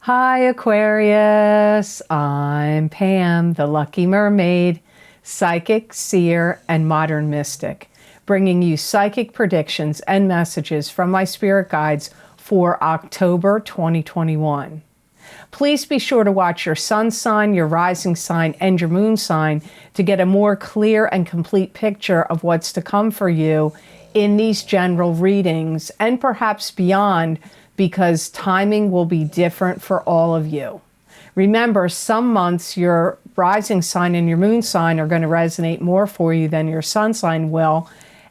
Hi Aquarius, I'm Pam, the Lucky Mermaid, psychic, seer, and modern mystic, bringing you psychic predictions and messages from my spirit guides for October 2021. Please be sure to watch your sun sign, your rising sign, and your moon sign to get a more clear and complete picture of what's to come for you in these general readings and perhaps beyond, because timing will be different for all of you. Remember, some months your rising sign and your moon sign are going to resonate more for you than your sun sign will.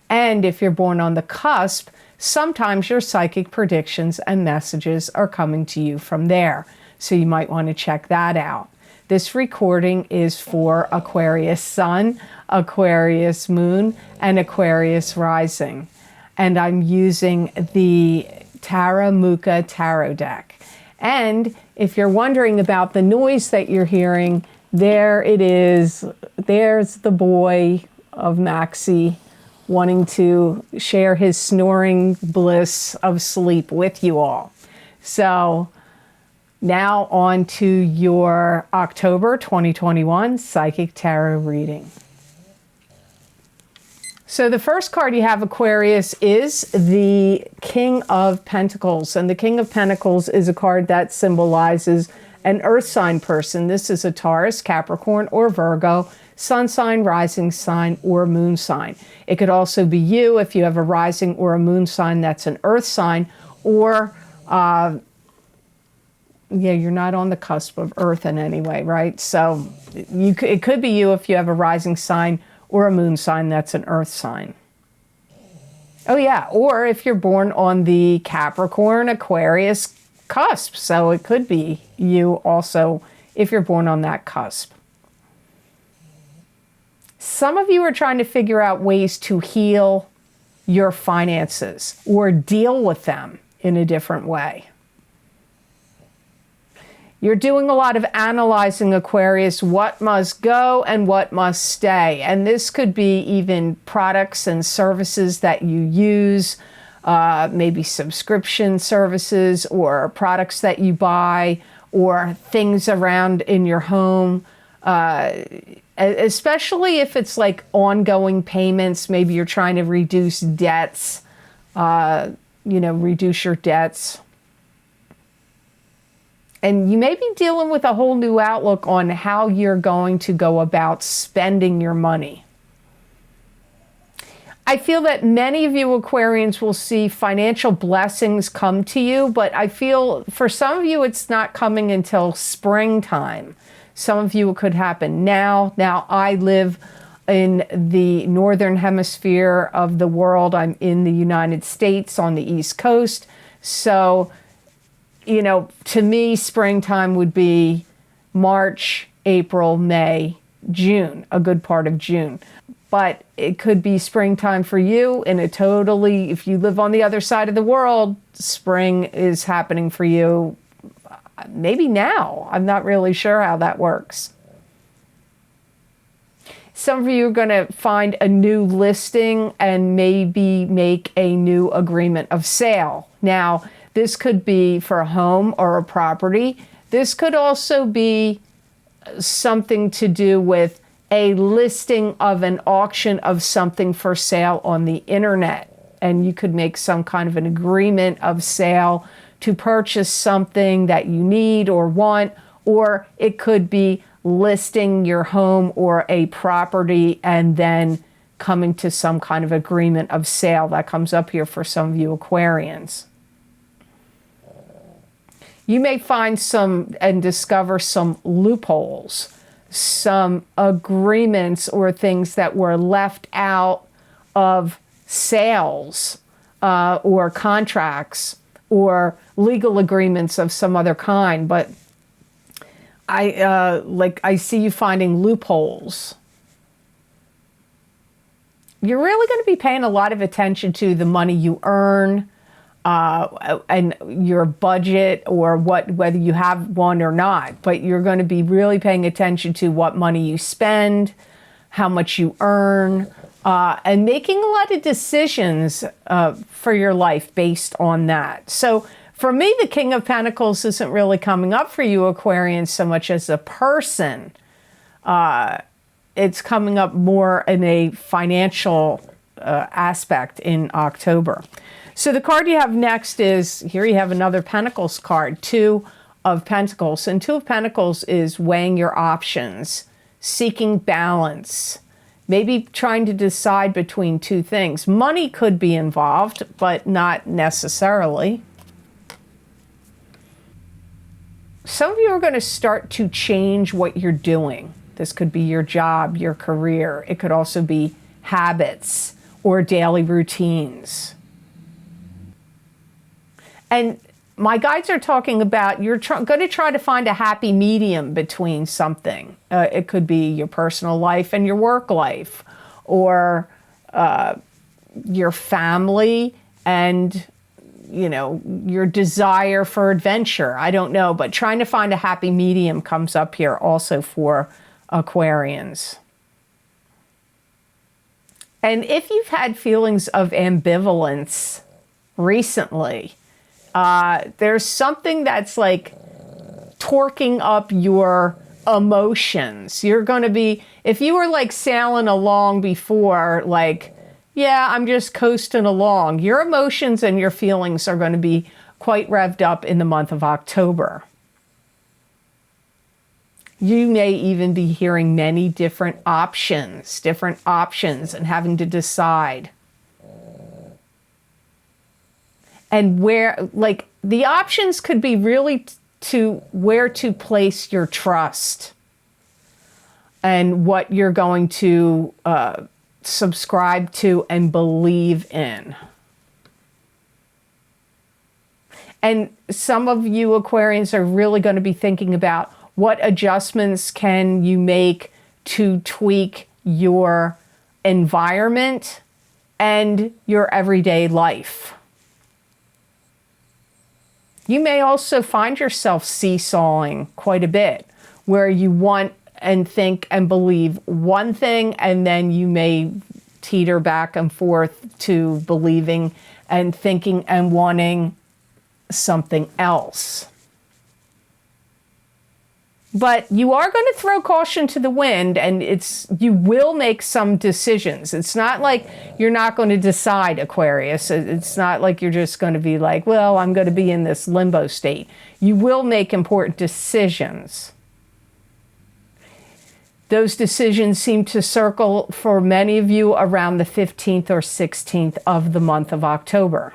And if you're born on the cusp, sometimes your psychic predictions and messages are coming to you from there. So you might want to check that out. This recording is for Aquarius Sun, Aquarius Moon, and Aquarius Rising. And I'm using the Taramuka Tarot deck. And if you're wondering about the noise that you're hearing, there it is. There's the boy of Maxie wanting to share his snoring bliss of sleep with you all. So now on to your October 2021 Psychic Tarot reading. So the first card you have, Aquarius, is the King of Pentacles. And the King of Pentacles is a card that symbolizes an earth sign person. This is a Taurus, Capricorn, or Virgo, sun sign, rising sign, or moon sign. It could also be you if you have a rising or a moon sign that's an earth sign, or you're not on the cusp of earth in any way, right? So it could be you if you have a rising sign or a moon sign that's an earth sign. Oh yeah, or if you're born on the Capricorn, Aquarius cusp. So it could be you also if you're born on that cusp. Some of you are trying to figure out ways to heal your finances or deal with them in a different way. You're doing a lot of analyzing, Aquarius, what must go and what must stay. And this could be even products and services that you use, maybe subscription services or products that you buy or things around in your home, especially if it's like ongoing payments. Maybe you're trying to reduce debts, reduce your debts. And you may be dealing with a whole new outlook on how you're going to go about spending your money. I feel that many of you Aquarians will see financial blessings come to you, but I feel for some of you it's not coming until springtime. Some of you it could happen now. Now, I live in the northern hemisphere of the world. I'm in the United States on the East Coast. So to me, springtime would be March, April, May, June, a good part of June. But it could be springtime for you if you live on the other side of the world, spring is happening for you maybe now. I'm not really sure how that works. Some of you are going to find a new listing and maybe make a new agreement of sale. Now, this could be for a home or a property. This could also be something to do with a listing of an auction of something for sale on the internet. And you could make some kind of an agreement of sale to purchase something that you need or want, or it could be listing your home or a property and then coming to some kind of agreement of sale. That comes up here for some of you Aquarians. You may find and discover some loopholes, some agreements or things that were left out of sales or contracts or legal agreements of some other kind. But I see you finding loopholes. You're really going to be paying a lot of attention to the money you earn, and your budget or whether you have one or not, but you're going to be really paying attention to what money you spend, how much you earn, and making a lot of decisions for your life based on that. So For me, the King of Pentacles isn't really coming up for you, Aquarians, so much as a person. It's coming up more in a financial aspect in October. So the card you have next is, here you have another Pentacles card, Two of Pentacles. And Two of Pentacles is weighing your options, seeking balance, maybe trying to decide between two things. Money could be involved, but not necessarily. Some of you are going to start to change what you're doing. This could be your job, your career. It could also be habits or daily routines. And my guides are talking about you're going to try to find a happy medium between something. It could be your personal life and your work life, or your family and, you know, your desire for adventure. I don't know, but trying to find a happy medium comes up here also for Aquarians. And if you've had feelings of ambivalence recently, there's something that's like torquing up your emotions. You're going to be, if you were like sailing along before, like, yeah, I'm just coasting along, your emotions and your feelings are going to be quite revved up in the month of October. You may even be hearing many different options and having to decide. And where, like, the options could be really to where to place your trust and what you're going to subscribe to and believe in. And some of you Aquarians are really going to be thinking about what adjustments can you make to tweak your environment and your everyday life. You may also find yourself seesawing quite a bit, where you want and think and believe one thing, and then you may teeter back and forth to believing and thinking and wanting something else. But you are going to throw caution to the wind, and you will make some decisions. It's not like you're not going to decide, Aquarius. It's not like you're just going to be like, well, I'm going to be in this limbo state. You will make important decisions. Those decisions seem to circle for many of you around the 15th or 16th of the month of October.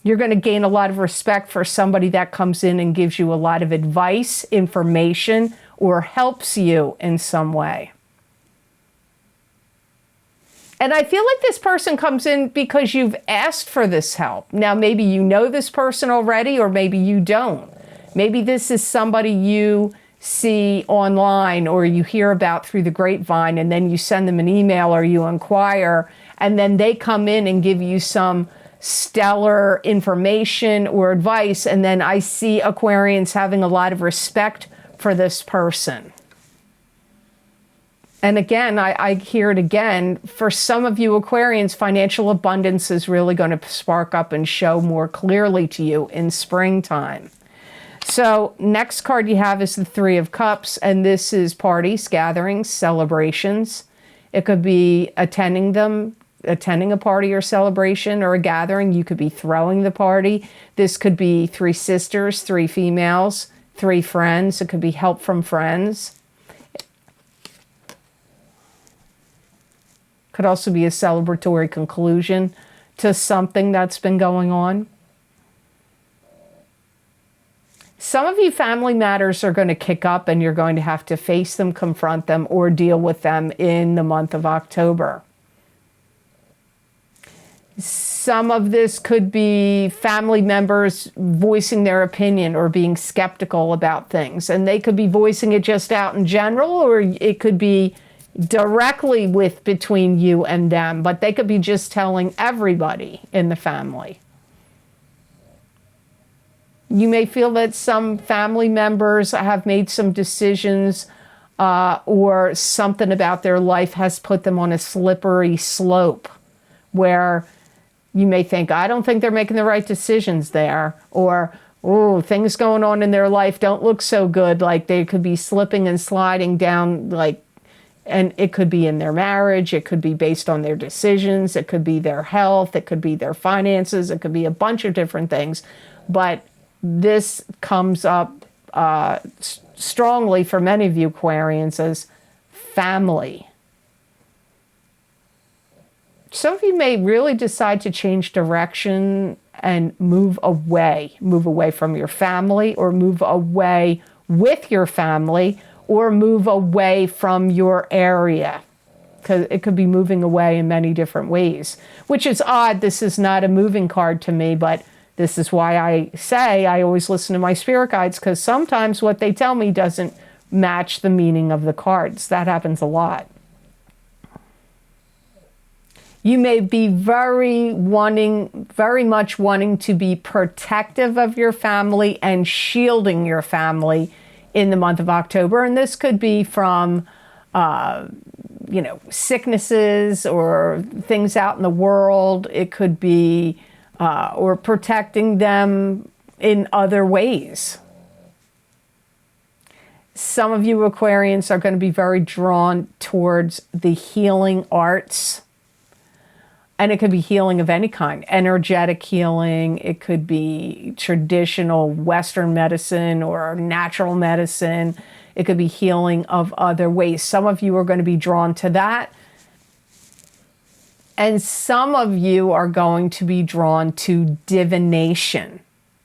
You're going to gain a lot of respect for somebody that comes in and gives you a lot of advice, information, or helps you in some way. And I feel like this person comes in because you've asked for this help. Now, maybe you know this person already, or maybe you don't. Maybe this is somebody you see online or you hear about through the grapevine, and then you send them an email or you inquire, and then they come in and give you some stellar information or advice, and then I see Aquarians having a lot of respect for this person. And again, I hear it again, for some of you Aquarians, financial abundance is really going to spark up and show more clearly to you in springtime. So next card you have is the Three of Cups, and this is parties, gatherings, celebrations. It could be attending a party or celebration or a gathering. You could be throwing the party. This could be three sisters, three females, three friends. It could be help from friends. Could also be a celebratory conclusion to something that's been going on. Some of you, family matters are going to kick up, and you're going to have to face them, confront them, or deal with them in the month of October. Some of this could be family members voicing their opinion or being skeptical about things. And they could be voicing it just out in general, or it could be directly between you and them. But they could be just telling everybody in the family. You may feel that some family members have made some decisions or something about their life has put them on a slippery slope where You may think, I don't think they're making the right decisions there, or, oh, things going on in their life don't look so good, like they could be slipping and sliding down, like, and it could be in their marriage, it could be based on their decisions, it could be their health, it could be their finances, it could be a bunch of different things. But this comes up strongly for many of you Aquarians as family. Some of you may really decide to change direction and move away from your family, or move away with your family, or move away from your area. Because it could be moving away in many different ways, which is odd. This is not a moving card to me, but this is why I say I always listen to my spirit guides, because sometimes what they tell me doesn't match the meaning of the cards. That happens a lot. You may be very much wanting to be protective of your family and shielding your family in the month of October. And this could be from, sicknesses or things out in the world. It could be, or protecting them in other ways. Some of you Aquarians are going to be very drawn towards the healing arts. And it could be healing of any kind, energetic healing. It could be traditional Western medicine or natural medicine. It could be healing of other ways. Some of you are going to be drawn to that. And some of you are going to be drawn to divination,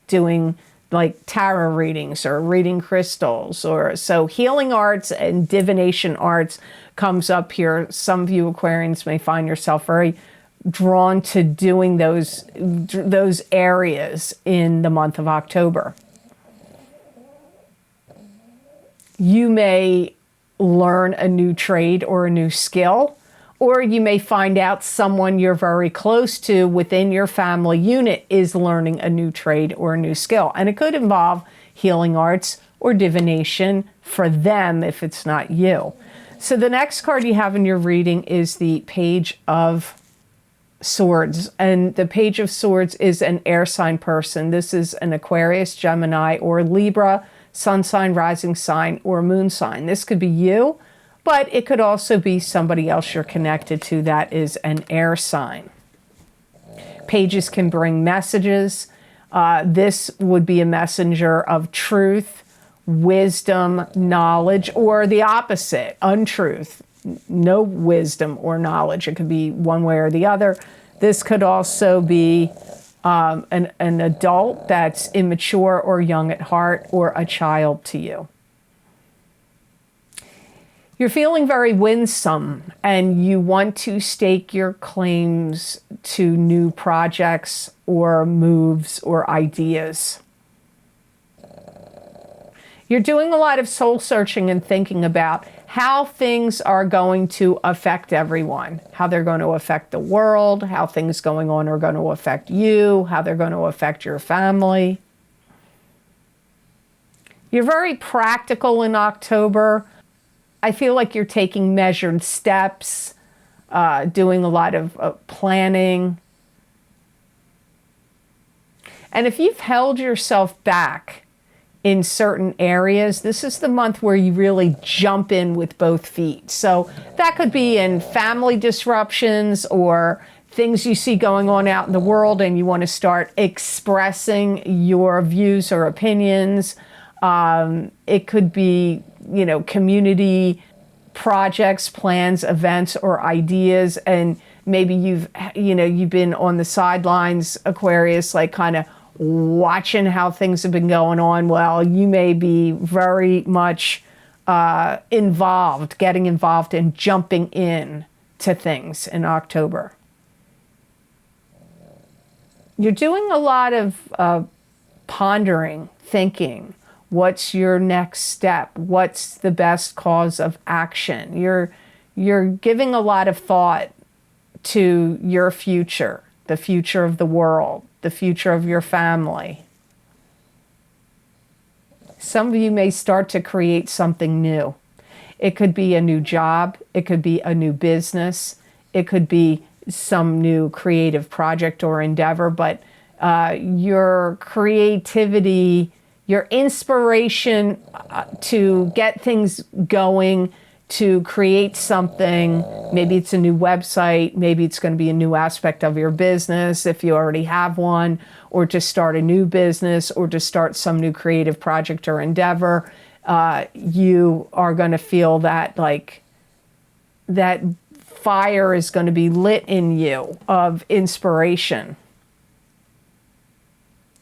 doing like tarot readings or reading crystals. Or so healing arts and divination arts comes up here. Some of you Aquarians may find yourself very drawn to doing those areas in the month of October. You may learn a new trade or a new skill, or you may find out someone you're very close to within your family unit is learning a new trade or a new skill. And it could involve healing arts or divination for them if it's not you. So the next card you have in your reading is the Page of Swords, and the Page of Swords is an air sign person. This is an Aquarius, Gemini, or Libra, sun sign, rising sign, or moon sign. This could be you, but it could also be somebody else you're connected to that is an air sign. Pages can bring messages. This would be a messenger of truth, wisdom, knowledge, or the opposite, untruth. No wisdom or knowledge. It could be one way or the other. This could also be an adult that's immature or young at heart, or a child to you. You're feeling very winsome, and you want to stake your claims to new projects or moves or ideas. You're doing a lot of soul searching and thinking about how things are going to affect everyone, how they're going to affect the world, how things going on are going to affect you, how they're going to affect your family. You're very practical in October. I feel like you're taking measured steps, doing a lot of planning. And if you've held yourself back in certain areas, this is the month where you really jump in with both feet. So that could be in family disruptions or things you see going on out in the world, and you want to start expressing your views or opinions. It could be, community projects, plans, events, or ideas, and maybe you've been on the sidelines, Aquarius, like kind of watching how things have been going on. Well, you may be very much getting involved and jumping in to things in October. You're doing a lot of pondering, thinking. What's your next step? What's the best cause of action? You're giving a lot of thought to your future, the future of the world, the future of your family. Some of you may start to create something new. It could be a new job. It could be a new business. It could be some new creative project or endeavor, but your creativity, your inspiration to get things going, to create something. Maybe it's a new website, maybe it's going to be a new aspect of your business if you already have one, or to start a new business, or to start some new creative project or endeavor. You are going to feel that, like, that fire is going to be lit in you of inspiration.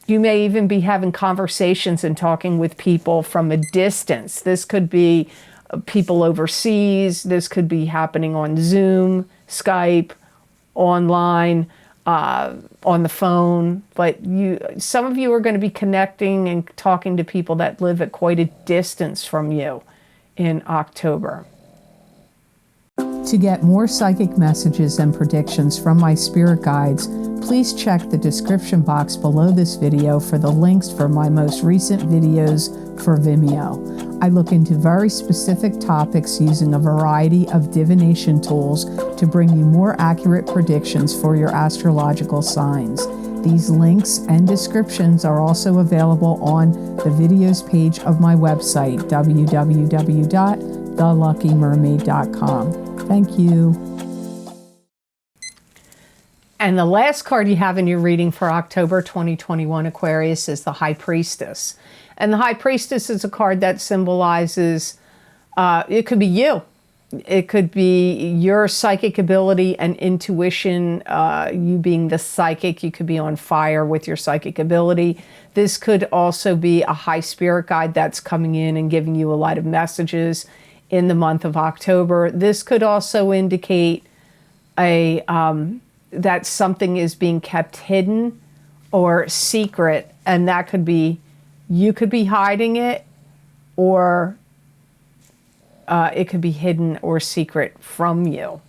You may even be having conversations and talking with people from a distance. This could be people overseas. This could be happening on Zoom, Skype, online, on the phone. But some of you are going to be connecting and talking to people that live at quite a distance from you in October. To get more psychic messages and predictions from my spirit guides, please check the description box below this video for the links for my most recent videos for Vimeo. I look into very specific topics using a variety of divination tools to bring you more accurate predictions for your astrological signs. These links and descriptions are also available on the videos page of my website, www.theluckymermaid.com. Thank you. And the last card you have in your reading for October 2021 Aquarius is the High Priestess. And the High Priestess is a card that symbolizes, it could be you. It could be your psychic ability and intuition, you being the psychic. You could be on fire with your psychic ability. This could also be a high spirit guide that's coming in and giving you a lot of messages in the month of October. This could also indicate that something is being kept hidden or secret, and that could be, you could be hiding it, or it could be hidden or secret from you.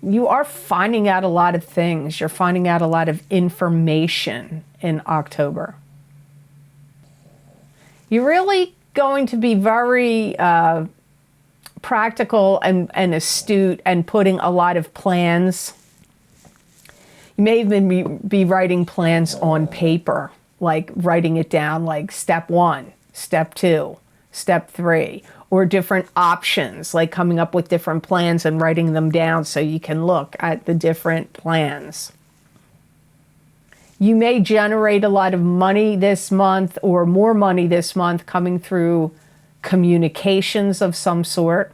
You are finding out a lot of things. You're finding out a lot of information in October. You're really going to be very practical and astute and putting a lot of plans. You may even be writing plans on paper, like writing it down, like step 1, step 2, step 3, or different options, like coming up with different plans and writing them down so you can look at the different plans. You may generate a lot of money this month, or more money this month, coming through communications of some sort.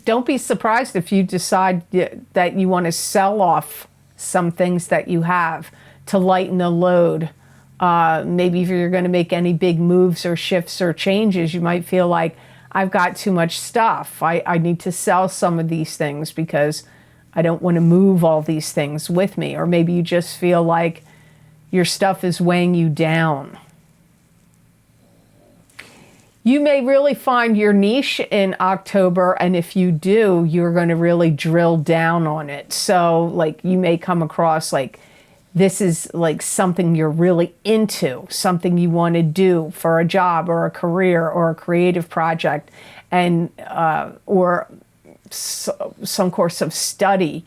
Don't be surprised if you decide that you want to sell off some things that you have to lighten the load. Maybe if you're going to make any big moves or shifts or changes, you might feel like, I've got too much stuff. I need to sell some of these things because I don't want to move all these things with me. Or maybe you just feel like your stuff is weighing you down. You may really find your niche in October, and if you do, you're going to really drill down on it. So, like, you may come across, like, this is like something you're really into, something you want to do for a job or a career or a creative project, and or some course of study,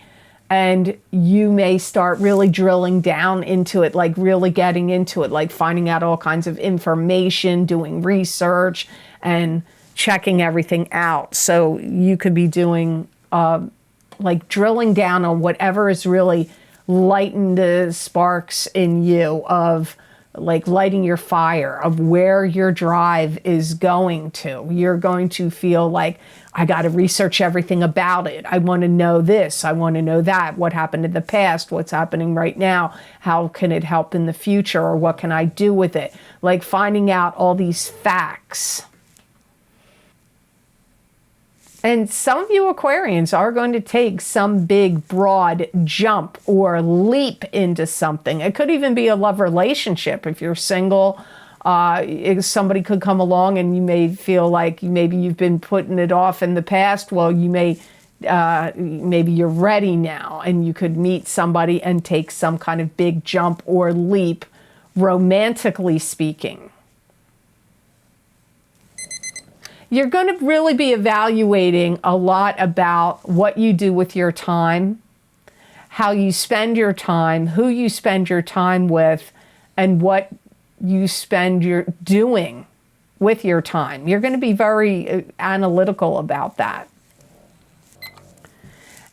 and you may start really drilling down into it, like really getting into it, like finding out all kinds of information, doing research and checking everything out. So you could be doing like drilling down on whatever is really lighting the sparks in you, of like lighting your fire, of where your drive is going to. You're going to feel like, I got to research everything about it. I want to know this. I want to know that. What happened in the past? What's happening right now? How can it help in the future? Or what can I do with it? Like finding out all these facts. And some of you Aquarians are going to take some big, broad jump or leap into something. It could even be a love relationship. If you're single, somebody could come along and you may feel like maybe you've been putting it off in the past. Well, you may, maybe you're ready now, and you could meet somebody and take some kind of big jump or leap, romantically speaking. You're going to really be evaluating a lot about what you do with your time, how you spend your time, who you spend your time with, and what you spend your doing with your time. You're going to be very analytical about that.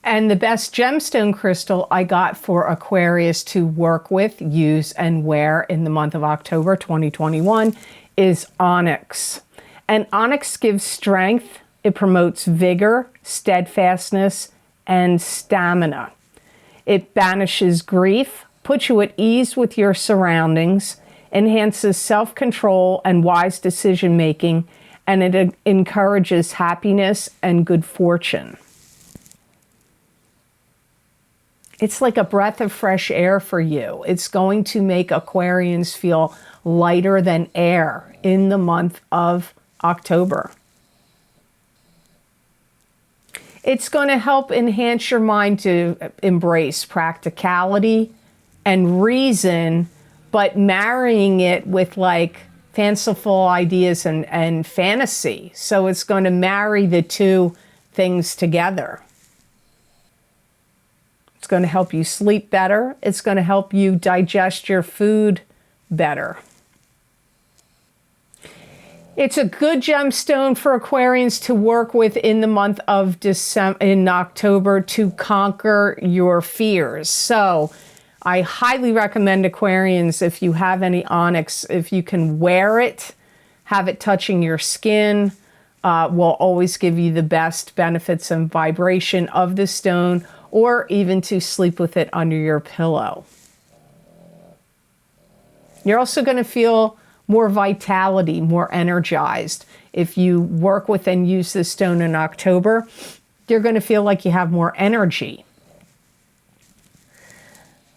And the best gemstone crystal I got for Aquarius to work with, use, and wear in the month of October 2021 is onyx. And onyx gives strength. It promotes vigor, steadfastness, and stamina. It banishes grief, puts you at ease with your surroundings, enhances self-control and wise decision-making, and it encourages happiness and good fortune. It's like a breath of fresh air for you. It's going to make Aquarians feel lighter than air in the month of October. It's going to help enhance your mind to embrace practicality and reason, but marrying it with like fanciful ideas and fantasy. So it's going to marry the two things together. It's going to help you sleep better. It's going to help you digest your food better. It's a good gemstone for Aquarians to work with in the month of October to conquer your fears. So I highly recommend Aquarians, if you have any onyx, if you can wear it, have it touching your skin, will always give you the best benefits and vibration of the stone, or even to sleep with it under your pillow. You're also going to feel more vitality, more energized. If you work with and use this stone in October, you're going to feel like you have more energy.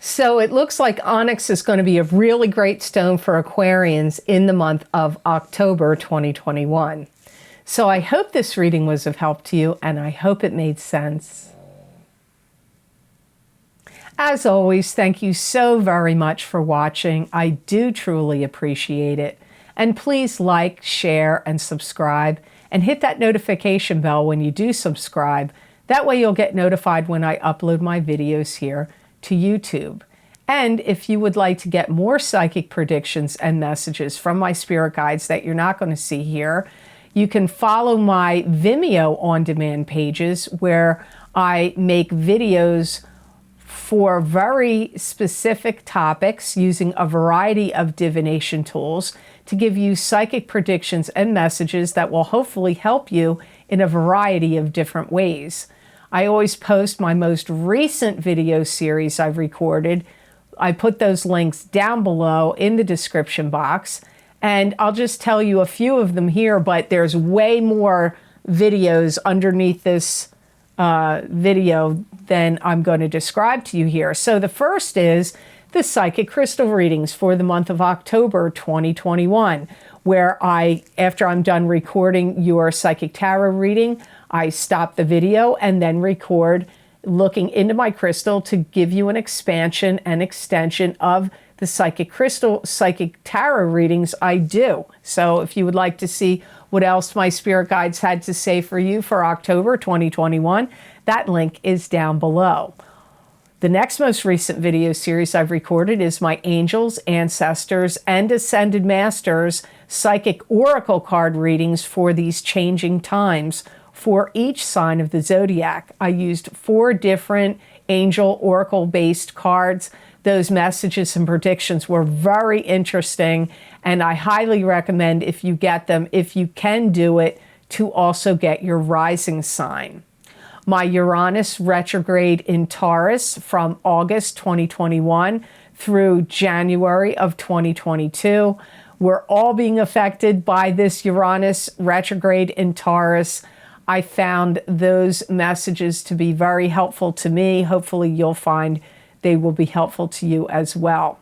So it looks like onyx is going to be a really great stone for Aquarians in the month of October 2021. So I hope this reading was of help to you, and I hope it made sense. As always, thank you so very much for watching. I do truly appreciate it. And please like, share, and subscribe, and hit that notification bell when you do subscribe. That way you'll get notified when I upload my videos here to YouTube. And if you would like to get more psychic predictions and messages from my spirit guides that you're not going to see here, you can follow my Vimeo on-demand pages where I make videos for very specific topics using a variety of divination tools to give you psychic predictions and messages that will hopefully help you in a variety of different ways. I always post my most recent video series I've recorded. I put those links down below in the description box, and I'll just tell you a few of them here, but there's way more videos underneath this video than I'm going to describe to you here. So the first is the psychic crystal readings for the month of October 2021, where after I'm done recording your psychic tarot reading, I stop the video and then record looking into my crystal to give you an expansion and extension of the psychic tarot readings I do. So if you would like to see what else my spirit guides had to say for you for October 2021, that link is down below. The next most recent video series I've recorded is my Angels, Ancestors, and Ascended Masters psychic oracle card readings for these changing times for each sign of the zodiac. I used 4 different angel oracle-based cards. Those messages and predictions were very interesting, and I highly recommend, if you get them, if you can do it, to also get your rising sign. My Uranus retrograde in Taurus from August 2021 through January of 2022. We're all being affected by this Uranus retrograde in Taurus. I found those messages to be very helpful to me. Hopefully you'll find they will be helpful to you as well.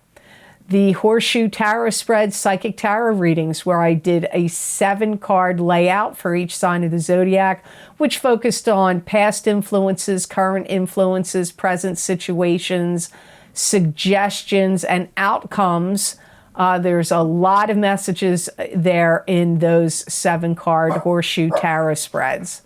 The Horseshoe Tarot Spread Psychic Tarot readings, where I did a 7-card layout for each sign of the zodiac, which focused on past influences, current influences, present situations, suggestions, and outcomes There's a lot of messages there in those 7-card Horseshoe Tarot spreads.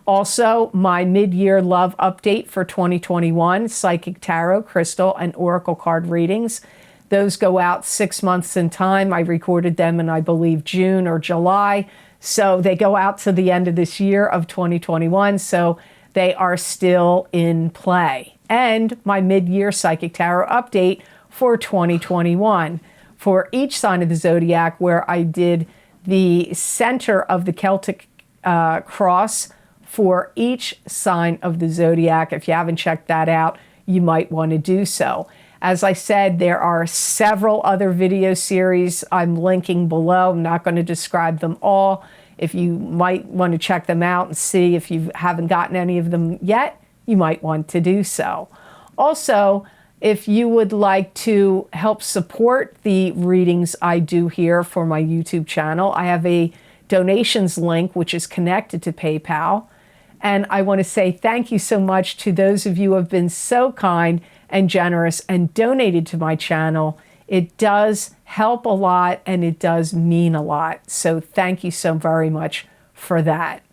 Also, my mid-year love update for 2021, Psychic Tarot, Crystal, and Oracle card readings. Those go out 6 months in time. I recorded them in, I believe, June or July. So they go out to the end of this year of 2021. So they are still in play. And my mid-year Psychic Tarot update for 2021 for each sign of the zodiac, where I did the center of the Celtic cross for each sign of the zodiac. If you haven't checked that out, you might want to do so. As I said, there are several other video series I'm linking below. I'm not going to describe them all. If you might want to check them out and see if you haven't gotten any of them yet, you might want to do so. Also, if you would like to help support the readings I do here for my YouTube channel, I have a donations link which is connected to PayPal. And I want to say thank you so much to those of you who have been so kind and generous and donated to my channel. It does help a lot and it does mean a lot. So thank you so very much for that.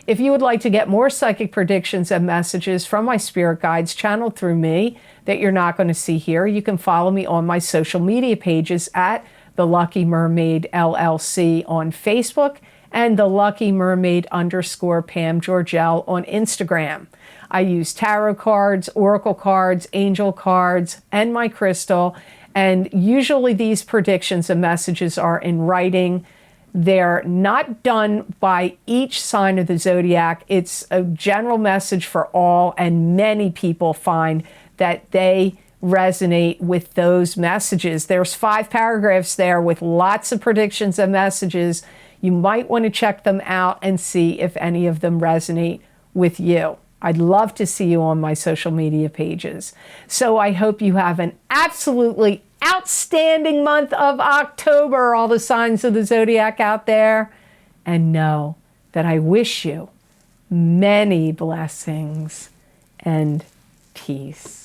If you would like to get more psychic predictions and messages from my spirit guides channeled through me that you're not going to see here, you can follow me on my social media pages at The Lucky Mermaid LLC on Facebook and The Lucky Mermaid _ Pam Georgel on Instagram. I use tarot cards, oracle cards, angel cards, and my crystal. And usually these predictions and messages are in writing. They're not done by each sign of the zodiac. It's a general message for all, and many people find that they resonate with those messages. There's 5 paragraphs there with lots of predictions and messages. You might want to check them out and see if any of them resonate with you. I'd love to see you on my social media pages. So I hope you have an absolutely outstanding month of October, all the signs of the zodiac out there. And know that I wish you many blessings and peace.